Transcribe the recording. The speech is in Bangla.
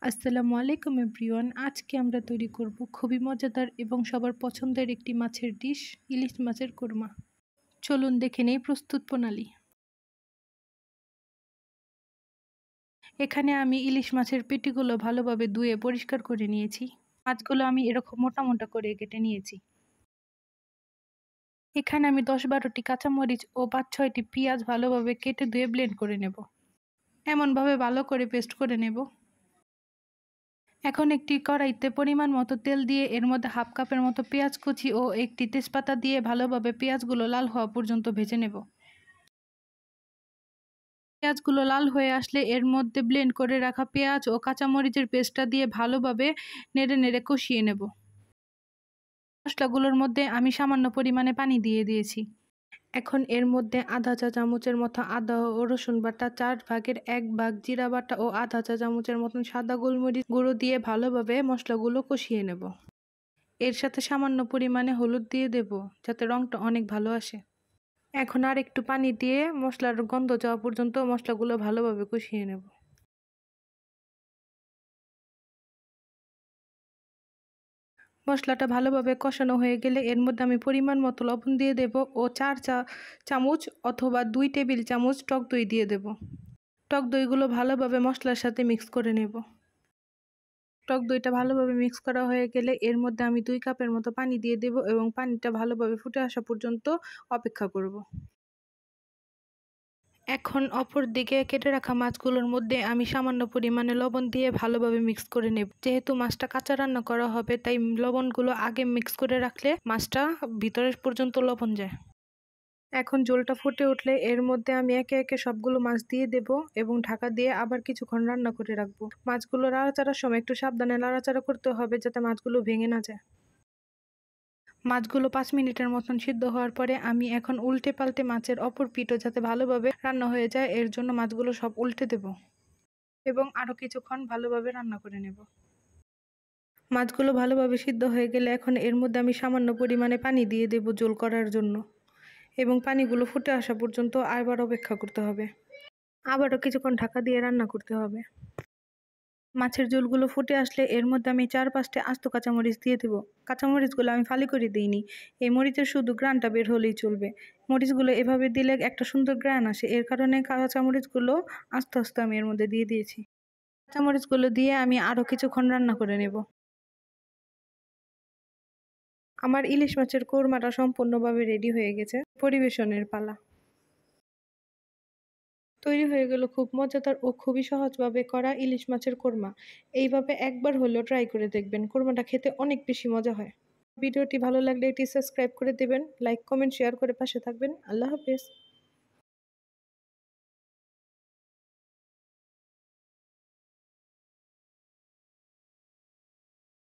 আসসালামু আলাইকুম এভরিওয়ান। আজকে আমরা তৈরি করব খুবই মজাদার এবং সবার পছন্দের একটি মাছের ডিশ, ইলিশ মাছের কোরমা। চলুন দেখে নেই প্রস্তুত প্রণালী। এখানে আমি ইলিশ মাছের পেটিগুলো ভালোভাবে ধুয়ে পরিষ্কার করে নিয়েছি। মাছগুলো আমি এরকম মোটা মোটা করে কেটে নিয়েছি। এখানে আমি 10-12টি কাঁচামরিচ ও 5-6টি পেঁয়াজ ভালোভাবে কেটে ধুয়ে ব্লেন্ড করে নেব। এমনভাবে ভালো করে পেস্ট করে নেব। এখন একটি কড়াইতে পরিমাণ মতো তেল দিয়ে এর মধ্যে হাফ কাপের মতো পেঁয়াজ কুচি ও একটি তেজপাতা দিয়ে ভালোভাবে পেঁয়াজগুলো লাল হওয়া পর্যন্ত ভেজে নেব। পেঁয়াজগুলো লাল হয়ে আসলে এর মধ্যে ব্লেন্ড করে রাখা পেঁয়াজ ও কাঁচামরিচের পেস্টটা দিয়ে ভালোভাবে নেড়ে নেড়ে কষিয়ে নেব। মশলাগুলোর মধ্যে আমি সামান্য পরিমাণে পানি দিয়ে দিয়েছি। এখন এর মধ্যে আধা চা চামচের মতো আদা ও রসুন বাটা, 1/4 ভাগ জিরা বাটা ও আধা চা চামচের মতন সাদা গোলমরিচ গুঁড়ো দিয়ে ভালোভাবে মশলাগুলো কষিয়ে নেব। এর সাথে সামান্য পরিমাণে হলুদ দিয়ে দেব যাতে রংটা অনেক ভালো আসে। এখন আর একটু পানি দিয়ে মশলার গন্ধ যাওয়া পর্যন্ত মশলাগুলো ভালোভাবে কষিয়ে নেব। মশলাটা ভালোভাবে কষানো হয়ে গেলে এর মধ্যে আমি পরিমাণ মতো লবণ দিয়ে দেব ও 4 চা চামচ অথবা 2 টেবিল চামচ টক দই দিয়ে দেব। টক দইগুলো ভালোভাবে মশলার সাথে মিক্স করে নেব। টক দইটা ভালোভাবে মিক্স করা হয়ে গেলে এর মধ্যে আমি 2 কাপের মতো পানি দিয়ে দেব এবং পানিটা ভালোভাবে ফুটে আসা পর্যন্ত অপেক্ষা করব। এখন অপর দিকে কেটে রাখা মাছগুলোর মধ্যে আমি সামান্য পরিমাণে লবণ দিয়ে ভালোভাবে মিক্স করে নেব। যেহেতু মাছটা কাঁচা রান্না করা হবে তাই লবণগুলো আগে মিক্স করে রাখলে মাছটা ভিতরের পর্যন্ত লবণ যায়। এখন ঝোলটা ফুটে উঠলে এর মধ্যে আমি একে একে সবগুলো মাছ দিয়ে দেব এবং ঢাকা দিয়ে আবার কিছুক্ষণ রান্না করে রাখবো। মাছগুলো নাড়াচাড়ার সময় একটু সাবধানে নাড়াচাড়া করতে হবে যাতে মাছগুলো ভেঙে না যায়। মাছগুলো 5 মিনিটের মতন সিদ্ধ হওয়ার পরে আমি এখন উল্টে পাল্টে মাছের অপর পিঠও যাতে ভালোভাবে রান্না হয়ে যায় এর জন্য মাছগুলো সব উল্টে দেব এবং আরও কিছুক্ষণ ভালোভাবে রান্না করে নেব। মাছগুলো ভালোভাবে সিদ্ধ হয়ে গেলে এখন এর মধ্যে আমি সামান্য পরিমাণে পানি দিয়ে দেব ঝোল করার জন্য এবং পানিগুলো ফুটে আসা পর্যন্ত আবার অপেক্ষা করতে হবে। আবারও কিছুক্ষণ ঢাকা দিয়ে রান্না করতে হবে। মাছের ঝোলগুলো ফুটে আসলে এর মধ্যে আমি 4-5টি আস্ত কাঁচামরিচ দিয়ে দেবো। কাঁচামরিচগুলো আমি ফালি করে দিইনি, এই মরিচের শুধু গ্রানটা বের হলেই চলবে। মরিচগুলো এভাবে দিলে একটা সুন্দর গ্রান আসে, এর কারণে কাঁচামরিচগুলো আস্তে আস্তে আমি এর মধ্যে দিয়ে দিয়েছি। কাঁচামরিচগুলো দিয়ে আমি আরও কিছুক্ষণ রান্না করে নেব। আমার ইলিশ মাছের কোরমাটা সম্পূর্ণভাবে রেডি হয়ে গেছে, পরিবেশনের পালা। তৈরি হয়ে গেল খুব মজাদার ও খুবই সহজভাবে করা ইলিশ মাছের কোরমা। এইভাবে একবার হলেও ট্রাই করে দেখবেন, কোরমাটা খেতে অনেক বেশি মজা হয়। ভিডিওটি ভালো লাগলে এটি সাবস্ক্রাইব করে দেবেন, লাইক কমেন্ট শেয়ার করে পাশে থাকবেন। আল্লাহ হাফেজ।